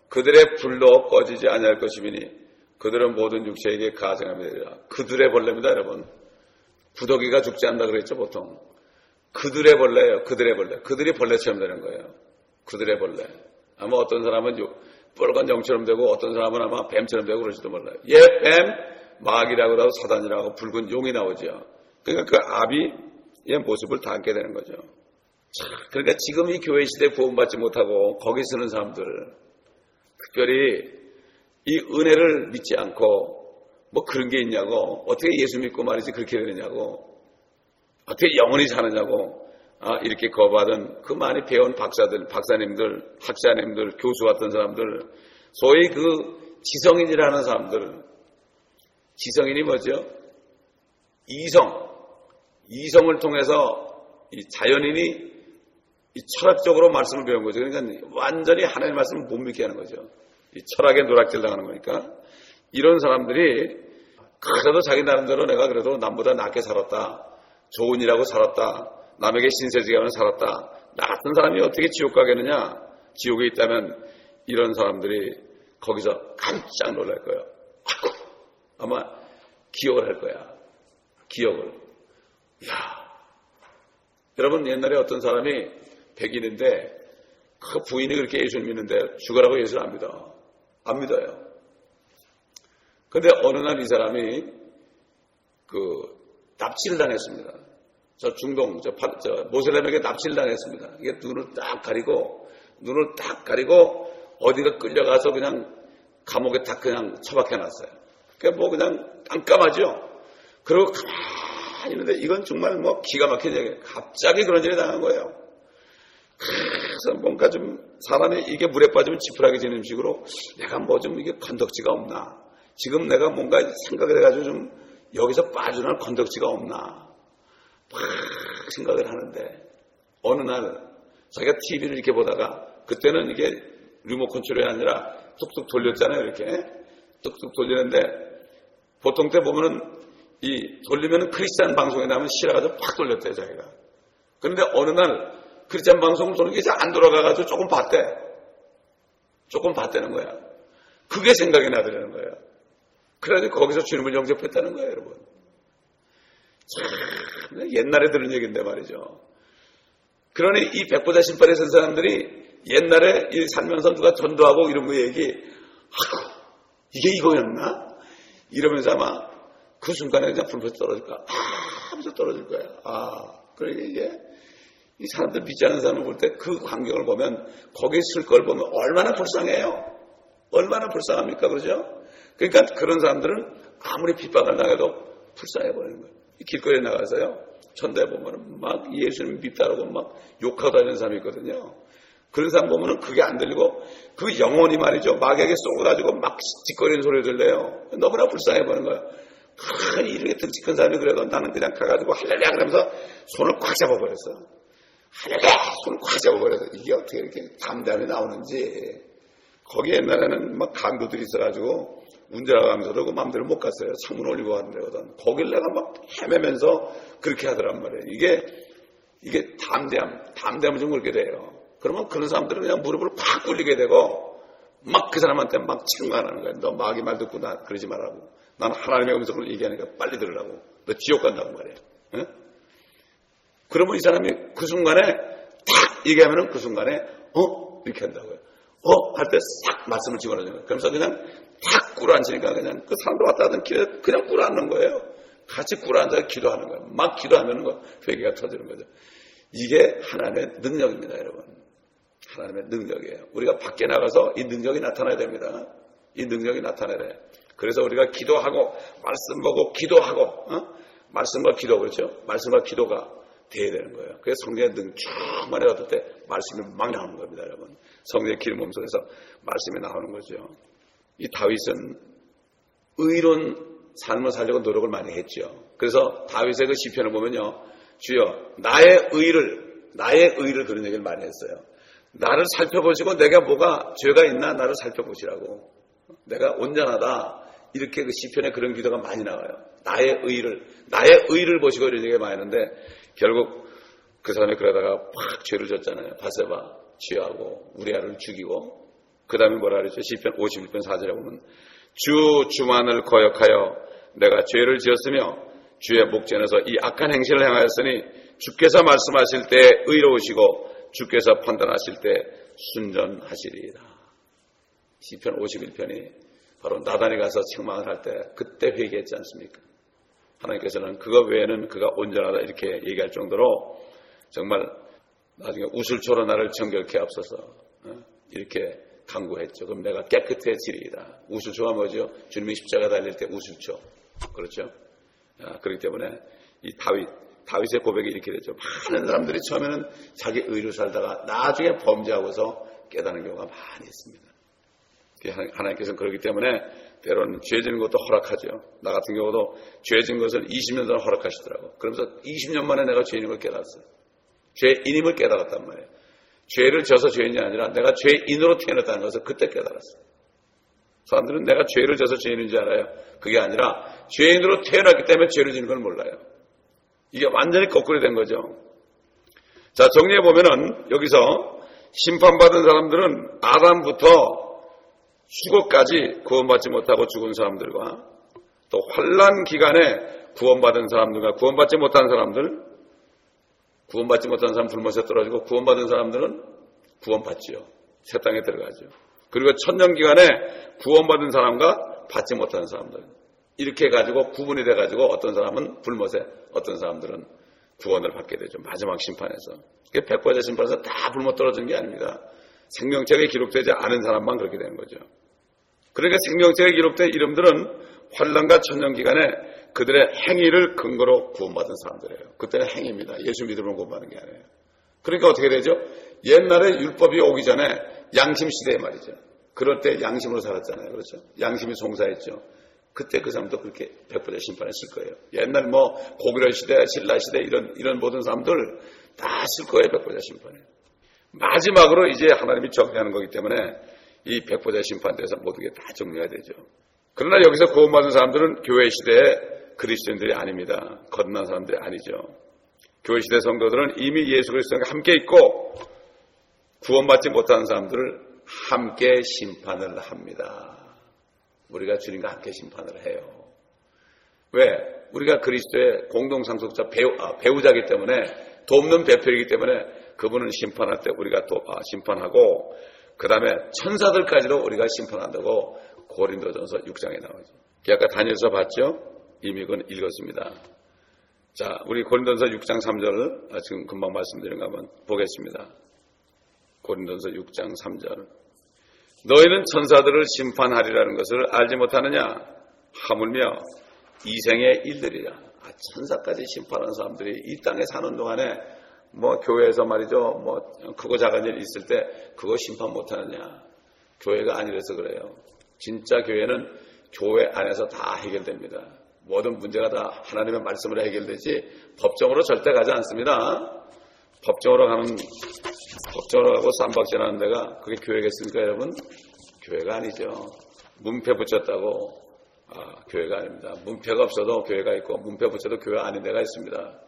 Speaker 1: 그들의 불도 꺼지지 아니할 것이니 그들은 모든 육체에게 가증하며 되리라. 그들의 벌레입니다, 여러분. 구더기가 죽지 않는다 그랬죠, 보통. 그들의 벌레예요. 그들의 벌레. 그들이 벌레처럼 되는 거예요. 그들의 벌레. 아마 어떤 사람은 빨간 영처럼 되고 어떤 사람은 아마 뱀처럼 되고 그럴지도 몰라요. 뱀, 마귀라고 하고 사단이라고 붉은 용이 나오죠. 그러니까 그 아비의 모습을 담게 되는 거죠. 그러니까 지금 이 교회 시대에 구원받지 못하고 거기 서는 사람들, 특별히 이 은혜를 믿지 않고 뭐 그런 게 있냐고, 어떻게 예수 믿고 말이지 그렇게 되느냐고, 어떻게 영원히 사느냐고, 이렇게 거부하던 그 많이 배운 박사님들, 학자님들, 교수 같은 사람들, 소위 그 지성인이라는 사람들. 지성인이 뭐죠? 이성을 통해서 이 자연인이 이 철학적으로 말씀을 배운 거죠. 그러니까 완전히 하나님의 말씀을 못 믿게 하는 거죠. 이 철학에 누락질 당하는 거니까. 이런 사람들이 그래도 자기 나름대로 내가 그래도 남보다 낫게 살았다, 좋은 일하고 살았다, 남에게 신세지게 하면 살았다, 나 같은 사람이 어떻게 지옥 가겠느냐, 지옥에 있다면 이런 사람들이 거기서 깜짝 놀랄 거예요. 아마 기억을 할 거야. 기억을. 이야, 여러분 옛날에 어떤 사람이 백인인데 그 부인이 그렇게 예수를 믿는데 죽으라고 예수를 안 믿어. 안 믿어요. 근데 어느 날 이 사람이 납치를 당했습니다. 저 중동, 모슬렘에게 납치를 당했습니다. 이게 눈을 딱 가리고 어디가 끌려가서 그냥 감옥에 딱 그냥 처박혀놨어요. 그게 뭐 그냥 깜깜하죠. 그리고 가만히 있는데 이건 정말 뭐 기가 막힌 얘기예요. 갑자기 그런 일이 당한 거예요. 그래서 뭔가 좀 사람이 이게 물에 빠지면 지푸라기 지는 식으로 내가 뭐 좀 이게 건덕지가 없나. 지금 내가 뭔가 생각을 해가지고 좀 여기서 빠져나올 건덕지가 없나. 막 생각을 하는데 어느 날 자기가 TV를 이렇게 보다가 그때는 이게 리모컨 컨트롤이 아니라 뚝뚝 돌렸잖아요. 이렇게 뚝뚝 돌리는데 보통 때 보면은 돌리면은 크리스찬 방송에 나오면 싫어가지고 팍 돌렸대요, 자기가. 그런데 어느 날 크리스찬 방송을 보는 게 이제 안 돌아가가지고 조금 봤다는 거야. 그게 생각이 나더라는 거예요. 그래가지고 거기서 주님을 영접했다는 거예요, 여러분. 참, 옛날에 들은 얘기인데 말이죠. 그러니 이 백보자 심판에 선 사람들이 옛날에 이 살면서 누가 전도하고 이런 거 이게 이거였나? 이러면서 아마 그 순간에 그냥 불면서 떨어질 거야. 하면서 떨어질 거야. 그러니까 이게 이 사람들 믿지 않는 사람을 볼 때 그 광경을 보면 거기에 있을 걸 보면 얼마나 불쌍해요. 얼마나 불쌍합니까? 그러죠? 그러니까 그런 사람들은 아무리 핍박을 당해도 불쌍해 버리는 거예요. 길거리에 나가서요. 천대에 보면 막 예수님 밉다라고 막 욕하고 다니는 사람이 있거든요. 그런 사람 보면은 그게 안 들리고 그 영혼이 말이죠. 마귀에게 쏘고가지고 막 짓거리는 소리 들려요. 너무나 불쌍해 보는 거예요. 이렇게 덩치 큰 사람이 그래도 나는 그냥 가가지고 할렐루야 그러면서 손을 꽉 잡아버렸어. 할렐루야 손을 꽉 잡아버려서 이게 어떻게 이렇게 담담히 나오는지. 거기 옛날에는 막 강도들이 있어가지고 운전하면서도 그 마음대로 못 갔어요. 창문 올리고 하는 데거든. 거길 내가 막 헤매면서 그렇게 하더란 말이에요. 이게 담대함을 좀 그렇게 돼요. 그러면 그런 사람들은 그냥 무릎을 팍 꿇리게 되고 막 그 사람한테 막 책망하는 거예요. 너 마귀 말 듣고 나 그러지 말라고. 나는 하나님의 음성을 얘기하니까 빨리 들으라고. 너 지옥 간다고 말이에요. 응? 그러면 이 사람이 그 순간에 탁 얘기하면은 그 순간에 이렇게 한다고요. 할 때 싹 말씀을 집어넣는 거예요. 그러면서 그냥 탁 꿇어앉으니까 그냥 그 사람들 왔다 가던 길에 그냥 꿇어앉는 거예요. 같이 꿇어앉아 기도하는 거예요. 막 기도하면 회개가 터지는 거죠. 이게 하나님의 능력입니다, 여러분. 하나님의 능력이에요. 우리가 밖에 나가서 이 능력이 나타나야 됩니다. 이 능력이 나타나야 돼요. 그래서 우리가 기도하고 말씀 보고 기도하고 말씀과 기도 그렇죠? 말씀과 기도가 돼야 되는 거예요. 그래서 성령의 능 충만히 얻을 때 말씀이 막 나오는 겁니다, 여러분. 성령의 기름 몸속에서 말씀이 나오는 거죠. 이 다윗은 의로운 삶을 살려고 노력을 많이 했죠. 그래서 다윗의 그 시편을 보면요, 주여 나의 의를 그런 얘기를 많이 했어요. 나를 살펴보시고 내가 뭐가 죄가 있나 나를 살펴보시라고. 내가 온전하다. 이렇게 그 시편에 그런 기도가 많이 나와요. 나의 의를 보시고 이런 얘기가 많이 하는데 결국 그 사람이 그러다가 팍 죄를 졌잖아요. 바세바 취하고 우리아를 죽이고 그 다음에 뭐라 그랬죠? 시편 51편 4절에 보면 주만을 거역하여 내가 죄를 지었으며 주의 목전에서 이 악한 행실을 행하였으니 주께서 말씀하실 때 의로우시고 주께서 판단하실 때 순전하시리이다. 시편 51편이 바로 나단이 가서 책망을 할 때 그때 회개했지 않습니까? 하나님께서는 그거 외에는 그가 온전하다 이렇게 얘기할 정도로 정말 나중에 우슬초로 나를 정결케 앞서서 이렇게 강구했죠. 그럼 내가 깨끗해지리이다. 우슬초가 뭐죠? 주님이 십자가 달릴 때 우슬초. 그렇죠? 그렇기 때문에 이 다윗의 고백이 이렇게 되죠. 많은 사람들이 처음에는 자기 의로 살다가 나중에 범죄하고서 깨닫는 경우가 많이 있습니다. 하나님께서는 그렇기 때문에 때로는 죄 지는 것도 허락하죠. 나 같은 경우도 죄 지은 것을 20년 전에 허락하시더라고. 그러면서 20년 만에 내가 죄인임을 깨달았어요. 죄인임을 깨달았단 말이에요. 죄를 져서 죄인이 아니라 내가 죄인으로 태어났다는 것을 그때 깨달았어요. 사람들은 내가 죄를 져서 죄인인지 알아요. 그게 아니라 죄인으로 태어났기 때문에 죄를 지는 걸 몰라요. 이게 완전히 거꾸로 된 거죠. 자, 정리해보면은 여기서 심판받은 사람들은 아담부터 휴거까지 구원받지 못하고 죽은 사람들과 또 환난 기간에 구원받은 사람들과 구원받지 못한 사람들, 구원받지 못한 사람 불못에 떨어지고 구원받은 사람들은 구원받지요. 새 땅에 들어가죠. 그리고 천년 기간에 구원받은 사람과 받지 못한 사람들 이렇게 해가지고 구분이 돼가지고 어떤 사람은 불못에 어떤 사람들은 구원을 받게 되죠. 마지막 심판에서. 백보자 심판에서 다 불못 떨어지는 게 아닙니다. 생명책에 기록되지 않은 사람만 그렇게 되는 거죠. 그러니까 생명책에 기록된 이름들은 환난과 천년 기간에 그들의 행위를 근거로 구원받은 사람들이에요. 그때는 행위입니다. 예수 믿으면 구원받는 게 아니에요. 그러니까 어떻게 되죠? 옛날에 율법이 오기 전에 양심 시대에 말이죠. 그럴 때 양심으로 살았잖아요. 그렇죠? 양심이 송사했죠. 그때 그 사람도 그렇게 백보자 심판에 쓸 거예요. 옛날 고구려 시대, 신라 시대 이런 모든 사람들 다 쓸 거예요. 백보자 심판에. 마지막으로 이제 하나님이 정리하는 거기 때문에 이 백보자 심판대에서 모든 게 다 정리가 되죠. 그러나 여기서 구원받은 사람들은 교회 시대의 그리스도인들이 아닙니다. 거듭난 사람들이 아니죠. 교회 시대 성도들은 이미 예수 그리스도와 함께 있고 구원받지 못한 사람들을 함께 심판을 합니다. 우리가 주님과 함께 심판을 해요. 왜? 우리가 그리스도의 공동상속자 배우자이기 때문에 돕는 배필이기 때문에 그분은 심판할 때 우리가 또 심판하고 그 다음에 천사들까지도 우리가 심판한다고 고린도전서 6장에 나오죠. 아까 다니엘서 봤죠? 이미 그건 읽었습니다. 자, 우리 고린도전서 6장 3절 지금 금방 말씀드린 거 한번 보겠습니다. 고린도전서 6장 3절. 너희는 천사들을 심판하리라는 것을 알지 못하느냐? 하물며 이생의 일들이라. 천사까지 심판하는 사람들이 이 땅에 사는 동안에 교회에서 말이죠, 크고 작은 일 있을 때 그거 심판 못하느냐? 교회가 아니라서 그래요. 진짜 교회는 교회 안에서 다 해결됩니다. 모든 문제가 다 하나님의 말씀으로 해결되지 법정으로 절대 가지 않습니다. 법정으로 가고 쌈박질하는 데가 그게 교회겠습니까, 여러분? 교회가 아니죠. 문패 붙였다고 교회가 아닙니다. 문패가 없어도 교회가 있고 문패 붙여도 교회 아닌 데가 있습니다.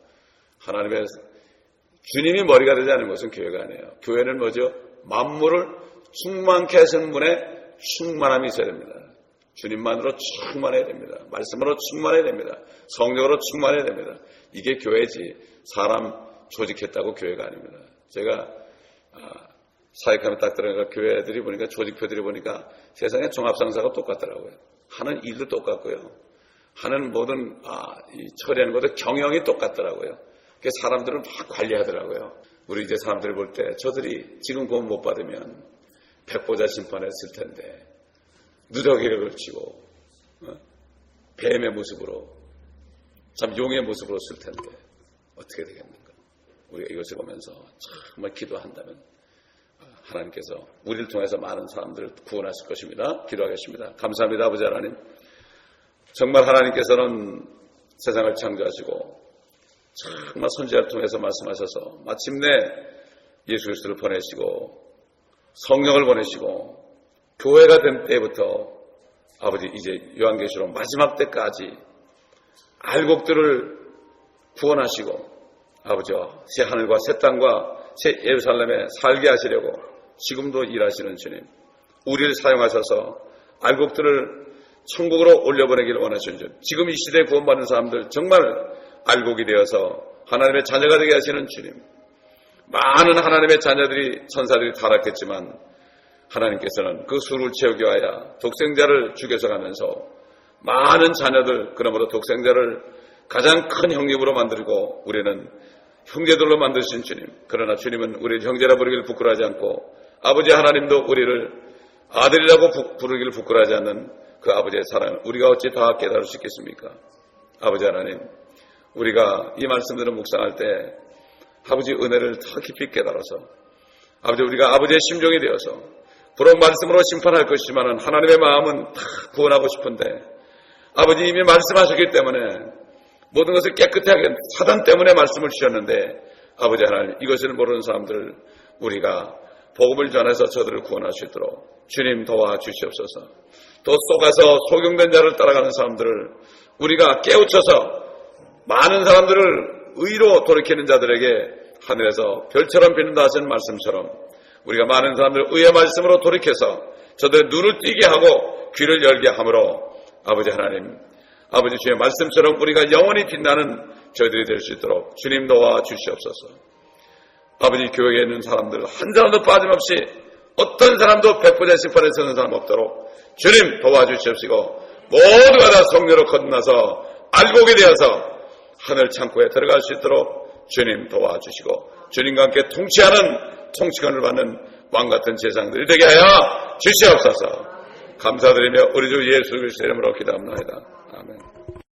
Speaker 1: 하나님의 주님이 머리가 되지 않은 것은 교회가 아니에요. 교회는 뭐죠? 만물을 충만케 하시는 분의 충만함이 있어야 됩니다. 주님만으로 충만해야 됩니다. 말씀으로 충만해야 됩니다. 성령으로 충만해야 됩니다. 이게 교회지 사람 조직했다고 교회가 아닙니다. 제가 사역하면 딱 들어가니까 교회 애들이 보니까 조직표들이 보니까 세상에 종합상사가 똑같더라고요. 하는 일도 똑같고요. 하는 모든 처리하는 것도 경영이 똑같더라고요. 그래서 사람들은 막 관리하더라고요. 우리 이제 사람들이 볼 때 저들이 지금 구원 못 받으면 백보자 심판했을 텐데 누더기를 걸치고 뱀의 모습으로 참 용의 모습으로 쓸 텐데 어떻게 되겠는가. 우리가 이것을 보면서 정말 기도한다면 하나님께서 우리를 통해서 많은 사람들을 구원하실 것입니다. 기도하겠습니다. 감사합니다. 아버지 하나님, 정말 하나님께서는 세상을 창조하시고 정말 선지자를 통해서 말씀하셔서 마침내 예수 그리스도를 보내시고 성령을 보내시고 교회가 된 때부터 아버지 이제 요한계시록 마지막 때까지 알곡들을 구원하시고 아버지와 새 하늘과 새 땅과 새 예루살렘에 살게 하시려고 지금도 일하시는 주님, 우리를 사용하셔서 알곡들을 천국으로 올려보내기를 원하시는 주님, 지금 이 시대에 구원받는 사람들 정말 알곡이 되어서 하나님의 자녀가 되게 하시는 주님, 많은 하나님의 자녀들이 천사들이 타락했지만 하나님께서는 그 수를 채우기 위하여 독생자를 죽여서 가면서 많은 자녀들, 그러므로 독생자를 가장 큰 형님으로 만들고 우리는 형제들로 만드신 주님, 그러나 주님은 우리를 형제라 부르기를 부끄러워하지 않고 아버지 하나님도 우리를 아들이라고 부르기를 부끄러워하지 않는 그 아버지의 사랑을 우리가 어찌 다 깨달을 수 있겠습니까? 아버지 하나님, 우리가 이 말씀들을 묵상할 때 아버지 은혜를 더 깊이 깨달아서 아버지 우리가 아버지의 심정이 되어서 부록 말씀으로 심판할 것이지만 하나님의 마음은 다 구원하고 싶은데 아버지 이미 말씀하셨기 때문에 모든 것을 깨끗하게 하게 사단 때문에 말씀을 주셨는데 아버지 하나님, 이것을 모르는 사람들 우리가 복음을 전해서 저들을 구원할 수 있도록 주님 도와주시옵소서. 또 속아서 소경된 자를 따라가는 사람들을 우리가 깨우쳐서 많은 사람들을 의로 돌이키는 자들에게 하늘에서 별처럼 비는다 하신 말씀처럼 우리가 많은 사람들을 의의 말씀으로 돌이켜서 저들의 눈을 띄게 하고 귀를 열게 함으로 아버지 하나님, 아버지 주의 말씀처럼 우리가 영원히 빛나는 저희들이 될 수 있도록 주님 도와주시옵소서. 아버지 교회에 있는 사람들 한 사람도 빠짐없이 어떤 사람도 백보자 심판에 서는 사람 없도록 주님 도와주시옵시고 모두가 다 성령으로 거듭나서 알곡이 되어서 하늘 창고에 들어갈 수 있도록 주님 도와주시고 주님과 함께 통치하는 통치권을 받는 왕같은 제사장들이 되게 하여 주시옵소서. 감사드리며 우리 주 예수 그리스도의 이름으로 기도합니다. 아멘.